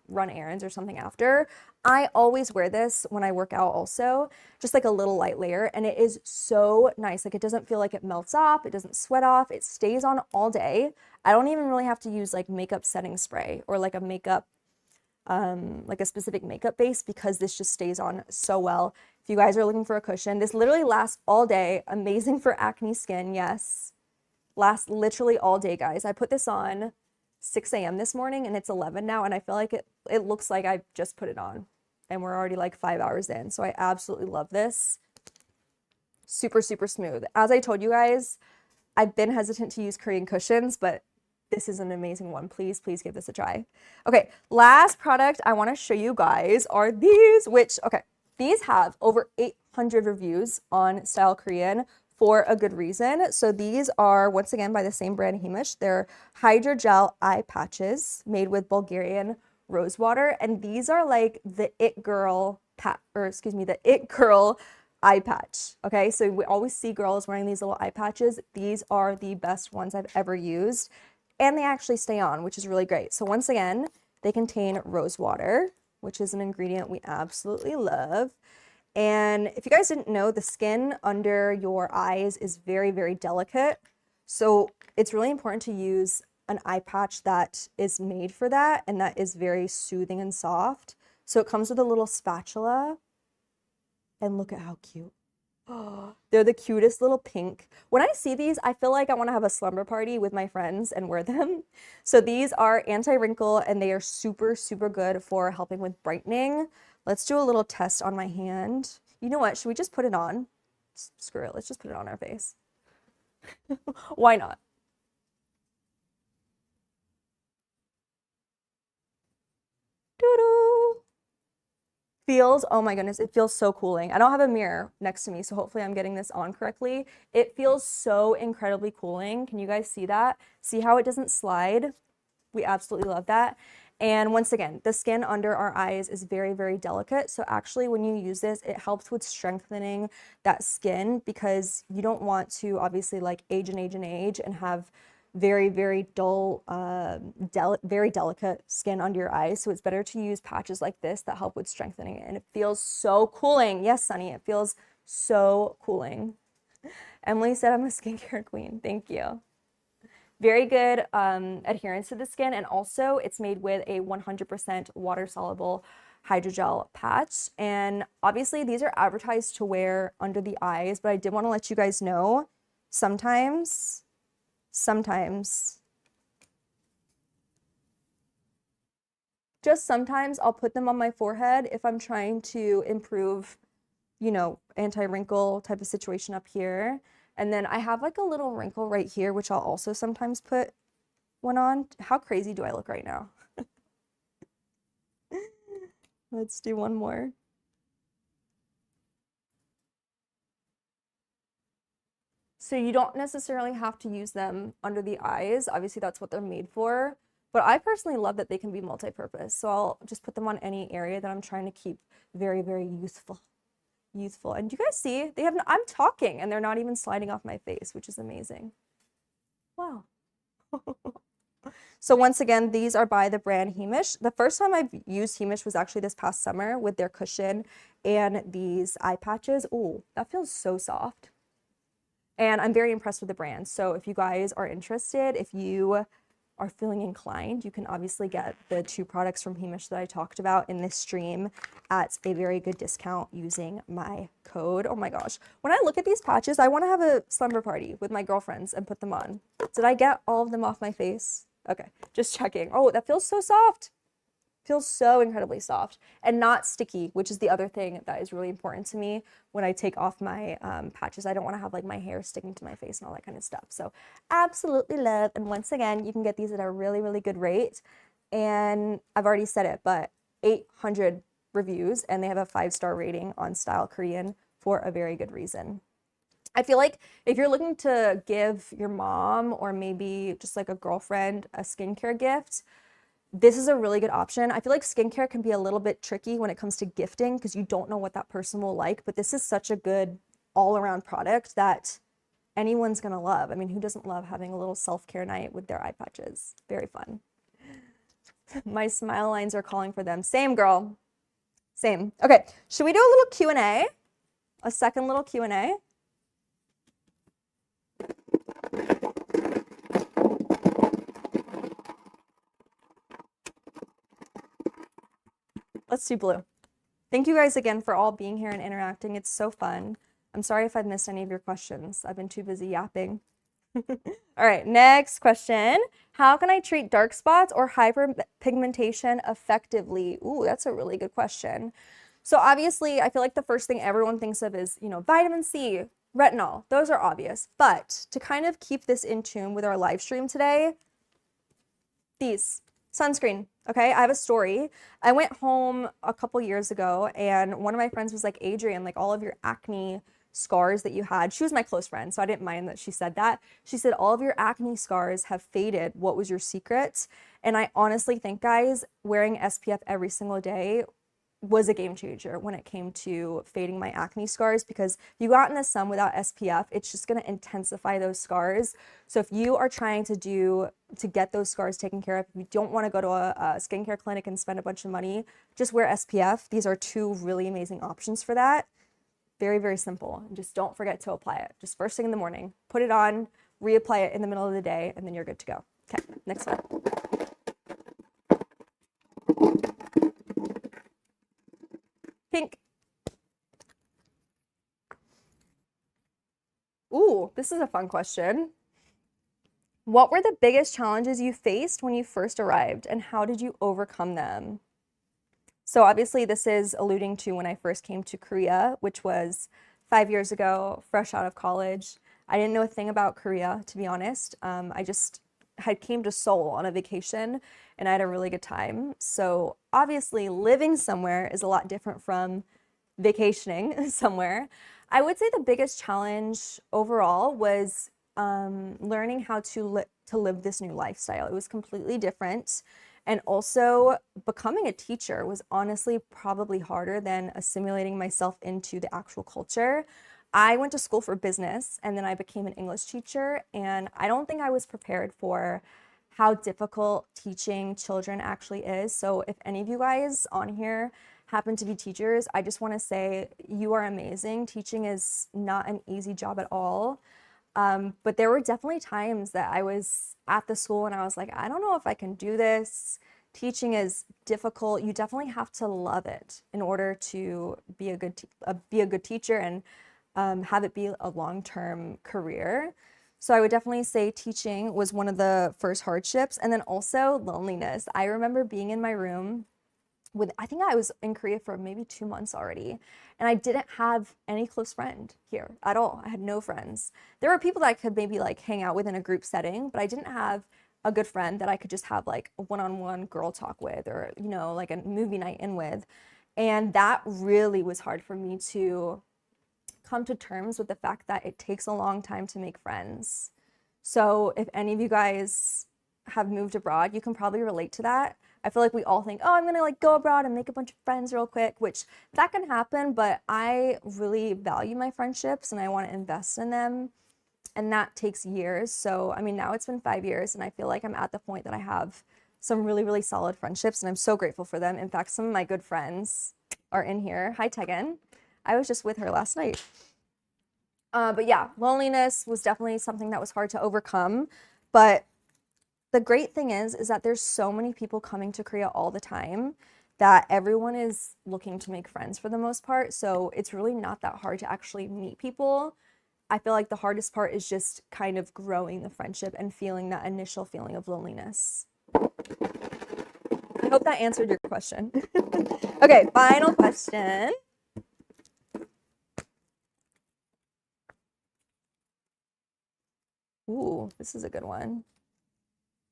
run errands or something after. I always wear this when I work out also, just like a little light layer. And it is so nice. Like it doesn't feel like it melts off. It doesn't sweat off. It stays on all day. I don't even really have to use like makeup setting spray or like a makeup like a specific makeup base because this just stays on so well. If you guys are looking for a cushion, this literally lasts all day. Amazing for acne skin, yes. Lasts literally all day, guys. I put this on 6 a.m. this morning and it's 11 now and I feel like it looks like I just put it on and we're already like 5 hours in. So I absolutely love this. Super, super smooth. As I told you guys, I've been hesitant to use Korean cushions, but this is an amazing one. Please, please give this a try. Okay, last product I want to show you guys are these, these have over 800 reviews on Style Korean for a good reason. So these are, once again, by the same brand, Hemish. They're hydrogel eye patches made with Bulgarian rose water. And these are like the it girl eye patch. Okay, so we always see girls wearing these little eye patches. These are the best ones I've ever used. And they actually stay on, which is really great. So once again, they contain rose water, which is an ingredient we absolutely love. And if you guys didn't know, the skin under your eyes is very, very delicate. So it's really important to use an eye patch that is made for that and that is very soothing and soft. So it comes with a little spatula. And look at how cute. Oh, they're the cutest little pink. When I see these, I feel like I want to have a slumber party with my friends and wear them. So these are anti-wrinkle and they are super, super good for helping with brightening. Let's do a little test on my hand. You know what? Should we just put it on? Screw it. Let's just put it on our face. Why not? Doo-doo. Feels, oh my goodness, it feels so cooling. I don't have a mirror next to me, so hopefully I'm getting this on correctly. It feels so incredibly cooling. Can you guys see that? See how it doesn't slide? We absolutely love that. And once again, the skin under our eyes is very, very delicate. So actually when you use this, it helps with strengthening that skin because you don't want to obviously like age and age and age and have very, very dull, very delicate skin under your eyes. So it's better to use patches like this that help with strengthening it. And it feels so cooling. Yes, Sunny, it feels so cooling. Emily said I'm a skincare queen. Thank you. Very good adherence to the skin. And also it's made with a 100% water soluble hydrogel patch. And obviously these are advertised to wear under the eyes, but I did want to let you guys know sometimes, just sometimes I'll put them on my forehead if I'm trying to improve, you know, anti-wrinkle type of situation up here. And then I have like a little wrinkle right here, which I'll also sometimes put one on. How crazy do I look right now? Let's do one more. So you don't necessarily have to use them under the eyes. Obviously, that's what they're made for. But I personally love that they can be multi-purpose. So I'll just put them on any area that I'm trying to keep very, very youthful. Youthful. And you guys see, I'm talking and they're not even sliding off my face, which is amazing. Wow. So once again, these are by the brand Heimish. The first time I've used Heimish was actually this past summer with their cushion and these eye patches. Oh, that feels so soft. And I'm very impressed with the brand. So if you guys are interested, if you are feeling inclined, you can obviously get the 2 products from Heimish that I talked about in this stream at a very good discount using my code. Oh my gosh. When I look at these patches, I want to have a slumber party with my girlfriends and put them on. Did I get all of them off my face? Okay, just checking. Oh, that feels so soft. Feels so incredibly soft and not sticky, which is the other thing that is really important to me when I take off my patches. I don't want to have like my hair sticking to my face and all that kind of stuff. So absolutely love. And once again, you can get these at a really, really good rate. And I've already said it, but 800 reviews and they have a 5-star rating on Style Korean for a very good reason. I feel like if you're looking to give your mom or maybe just like a girlfriend a skincare gift, this is a really good option. I feel like skincare can be a little bit tricky when it comes to gifting because you don't know what that person will like, but this is such a good all-around product that anyone's gonna love. I mean, who doesn't love having a little self-care night with their eye patches? Very fun. My smile lines are calling for them. Same, girl. Same. Okay, should we do a little Q&A? A second little Q&A? Let's do blue. Thank you guys again for all being here and interacting. It's so fun. I'm sorry if I've missed any of your questions. I've been too busy yapping. All right, next question. How can I treat dark spots or hyperpigmentation effectively? Ooh, that's a really good question. So obviously, I feel like the first thing everyone thinks of is, you know, vitamin C, retinol. Those are obvious. But to kind of keep this in tune with our live stream today, these. Sunscreen. Okay, I have a story. I went home a couple years ago and one of my friends was like, Adrian, like all of your acne scars that you had, she was my close friend, so I didn't mind that she said that. She said, all of your acne scars have faded. What was your secret? And I honestly think, guys, wearing SPF every single day was a game changer when it came to fading my acne scars, because if you go out in the sun without SPF, it's just going to intensify those scars. So if you are trying to get those scars taken care of, if you don't want to go to a skincare clinic and spend a bunch of money, just wear SPF. These are 2 really amazing options for that. Very, very simple. And just don't forget to apply it. Just first thing in the morning, put it on, reapply it in the middle of the day, and then you're good to go. Okay, next one. Pink. Ooh, this is a fun question. What were the biggest challenges you faced when you first arrived, and how did you overcome them? So obviously this is alluding to when I first came to Korea, which was 5 years ago, fresh out of college. I didn't know a thing about Korea, to be honest. I just had came to Seoul on a vacation and I had a really good time. So obviously living somewhere is a lot different from vacationing somewhere. I would say the biggest challenge overall was learning how to live this new lifestyle. It was completely different. And also becoming a teacher was honestly probably harder than assimilating myself into the actual culture. I went to school for business and then I became an English teacher, and I don't think I was prepared for how difficult teaching children actually is. So if any of you guys on here happen to be teachers, I just want to say you are amazing. Teaching is not an easy job at all. But there were definitely times that I was at the school and I was like, I don't know if I can do this. Teaching is difficult. You definitely have to love it in order to be a good teacher and have it be a long-term career. So I would definitely say teaching was one of the first hardships, and then also loneliness. I remember being in my room with, I think I was in Korea for maybe 2 months already, and I didn't have any close friend here at all. I had no friends. There were people that I could maybe like hang out with in a group setting, but I didn't have a good friend that I could just have like a one-on-one girl talk with, or, you know, like a movie night in with. And that really was hard for me to come to terms with the fact that it takes a long time to make friends. So if any of you guys have moved abroad, you can probably relate to that. I feel like we all think, oh, I'm gonna like go abroad and make a bunch of friends real quick, which that can happen, but I really value my friendships and I want to invest in them. And that takes years. So, I mean, now it's been 5 years and I feel like I'm at the point that I have some really, really solid friendships and I'm so grateful for them. In fact, some of my good friends are in here. Hi, Tegan. I was just with her last night. But yeah, loneliness was definitely something that was hard to overcome. But the great thing is that there's so many people coming to Korea all the time that everyone is looking to make friends for the most part. So it's really not that hard to actually meet people. I feel like the hardest part is just kind of growing the friendship and feeling that initial feeling of loneliness. I hope that answered your question. Okay, final question. Ooh, this is a good one.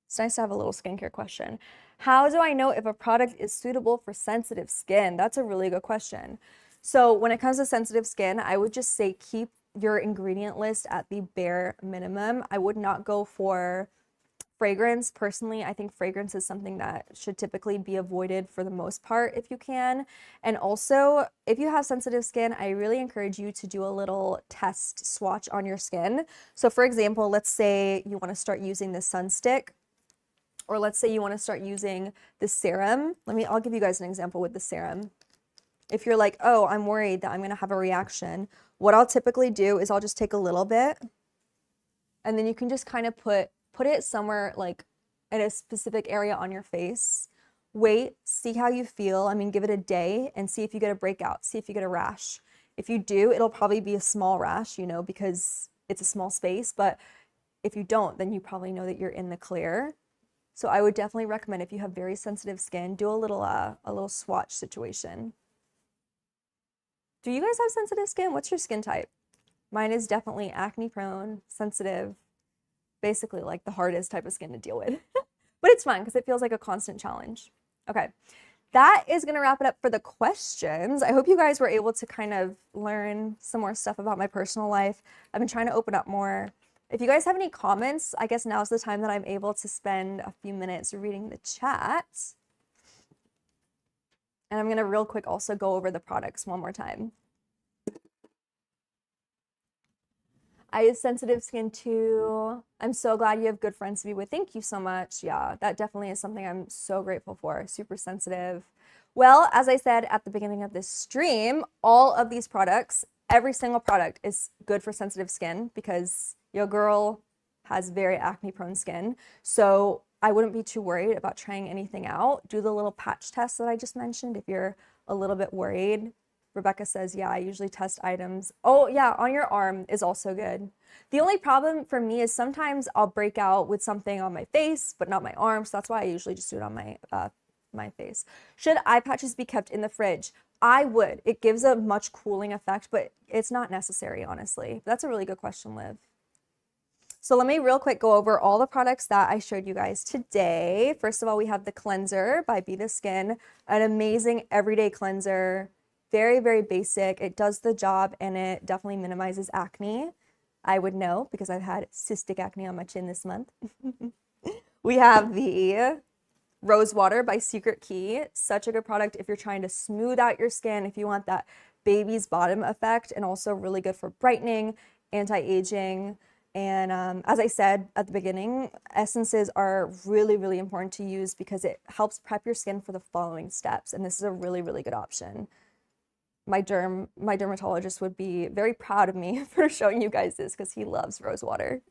It's nice to have a little skincare question. How do I know if a product is suitable for sensitive skin? That's a really good question. So when it comes to sensitive skin, I would just say keep your ingredient list at the bare minimum. I would not go for fragrance. Personally, I think fragrance is something that should typically be avoided for the most part if you can. And also, if you have sensitive skin, I really encourage you to do a little test swatch on your skin. So for example, let's say you want to start using the sunstick, or let's say you want to start using the serum. I'll give you guys an example with the serum. If you're like, oh, I'm worried that I'm going to have a reaction, what I'll typically do is I'll just take a little bit and then you can just kind of put it somewhere like in a specific area on your face. Wait, see how you feel. I mean, give it a day and see if you get a breakout, see if you get a rash. If you do, it'll probably be a small rash, you know, because it's a small space. But if you don't, then you probably know that you're in the clear. So I would definitely recommend, if you have very sensitive skin, do a little swatch situation. Do you guys have sensitive skin? What's your skin type? Mine is definitely acne prone, sensitive, basically like the hardest type of skin to deal with. But it's fun because it feels like a constant challenge. Okay, that is gonna wrap it up for the questions. I hope you guys were able to kind of learn some more stuff about my personal life. I've been trying to open up more. If you guys have any comments, I guess now's the time that I'm able to spend a few minutes reading the chat. And I'm gonna real quick also go over the products one more time. I have sensitive skin too. I'm so glad you have good friends to be with. Thank you so much. Yeah, that definitely is something I'm so grateful for. Super sensitive. Well, as I said at the beginning of this stream, all of these products, every single product is good for sensitive skin because your girl has very acne prone skin. So I wouldn't be too worried about trying anything out. Do the little patch test that I just mentioned if you're a little bit worried. Rebecca says, yeah, I usually test items. Oh yeah, on your arm is also good. The only problem for me is sometimes I'll break out with something on my face, but not my arm. So that's why I usually just do it on my face. Should eye patches be kept in the fridge? I would. It gives a much cooling effect, but it's not necessary, honestly. That's a really good question, Liv. So let me real quick go over all the products that I showed you guys today. First of all, we have the cleanser by Be The Skin, an amazing everyday cleanser. Very, very basic. It does the job and it definitely minimizes acne. I would know because I've had cystic acne on my chin this month. We have the Rose Water by Secret Key. Such a good product if you're trying to smooth out your skin, if you want that baby's bottom effect and also really good for brightening, anti-aging. And as I said at the beginning, essences are really, really important to use because it helps prep your skin for the following steps. And this is a really, really good option. My dermatologist would be very proud of me for showing you guys this because he loves rose water.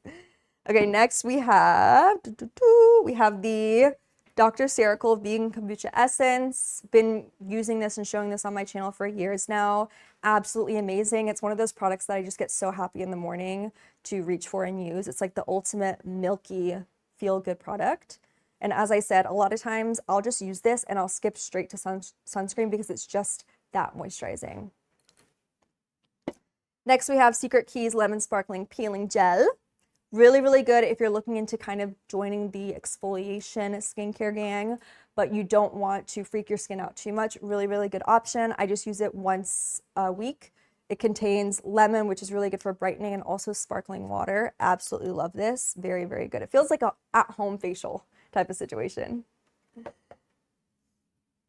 Okay, next we have the Dr. Cereal Vegan Kombucha Essence. Been using this and showing this on my channel for years now. Absolutely amazing. It's one of those products that I just get so happy in the morning to reach for and use. It's like the ultimate milky feel-good product. And as I said, a lot of times I'll just use this and I'll skip straight to sunscreen because it's just that moisturizing. Next we have Secret Keys Lemon Sparkling Peeling Gel. Really, really good if you're looking into kind of joining the exfoliation skincare gang, but you don't want to freak your skin out too much. Really, really good option. I just use it once a week. It contains lemon, which is really good for brightening, and also sparkling water. Absolutely love this. Very, very good. It feels like an at-home facial type of situation.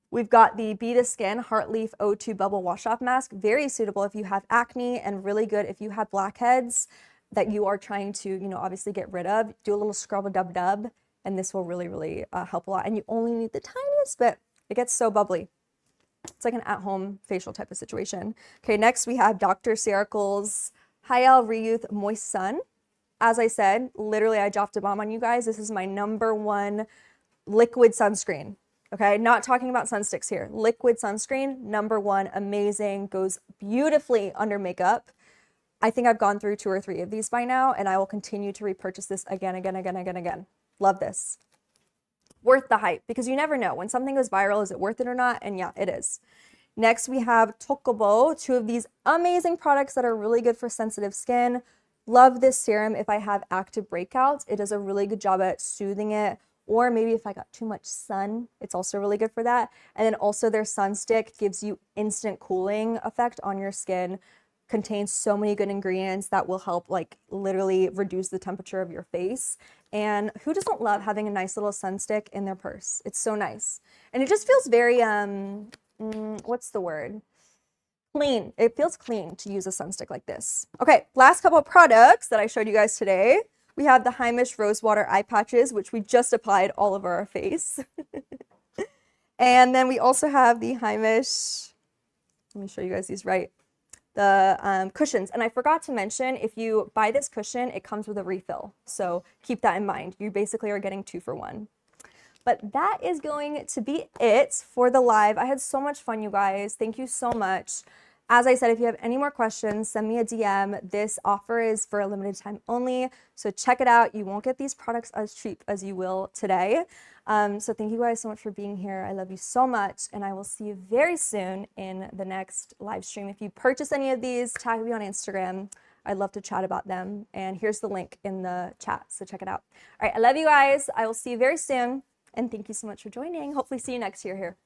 We've got the Be the Skin Heartleaf O2 Bubble Wash Off Mask. Very suitable if you have acne and really good if you have blackheads that you are trying to, you know, obviously get rid of. Do a little scrub-a-dub-dub, and this will really, really help a lot. And you only need the tiniest bit. It gets so bubbly. It's like an at-home facial type of situation. Okay, next we have Dr. Cereal's Hyal Re-Youth Moist Sun. As I said, literally I dropped a bomb on you guys. This is my #1 liquid sunscreen. Okay, not talking about sunsticks here. Liquid sunscreen, #1, amazing, goes beautifully under makeup. I think I've gone through 2 or 3 of these by now, and I will continue to repurchase this again. Love this. Worth the hype, because you never know. When something goes viral, is it worth it or not? And yeah, it is. Next, we have Tokobo, 2 of these amazing products that are really good for sensitive skin. Love this serum if I have active breakouts. It does a really good job at soothing it. Or maybe if I got too much sun, it's also really good for that. And then also their sun stick gives you instant cooling effect on your skin. Contains so many good ingredients that will help like literally reduce the temperature of your face. And who doesn't love having a nice little sun stick in their purse? It's so nice. And it just feels very, what's the word? Clean. It feels clean to use a sun stick like this. Okay, last couple of products that I showed you guys today. We have the Heimish Rosewater Eye Patches, which we just applied all over our face. And then we also have the Heimish, let me show you guys these right, the cushions. And I forgot to mention, if you buy this cushion, it comes with a refill. So keep that in mind. You basically are getting 2 for 1. But that is going to be it for the live. I had so much fun, you guys. Thank you so much. As I said, if you have any more questions, send me a DM. This offer is for a limited time only, so check it out. You won't get these products as cheap as you will today. So thank you guys so much for being here. I love you so much, and I will see you very soon in the next live stream. If you purchase any of these, tag me on Instagram. I'd love to chat about them. And here's the link in the chat, so check it out. All right, I love you guys. I will see you very soon, and thank you so much for joining. Hopefully see you next year here.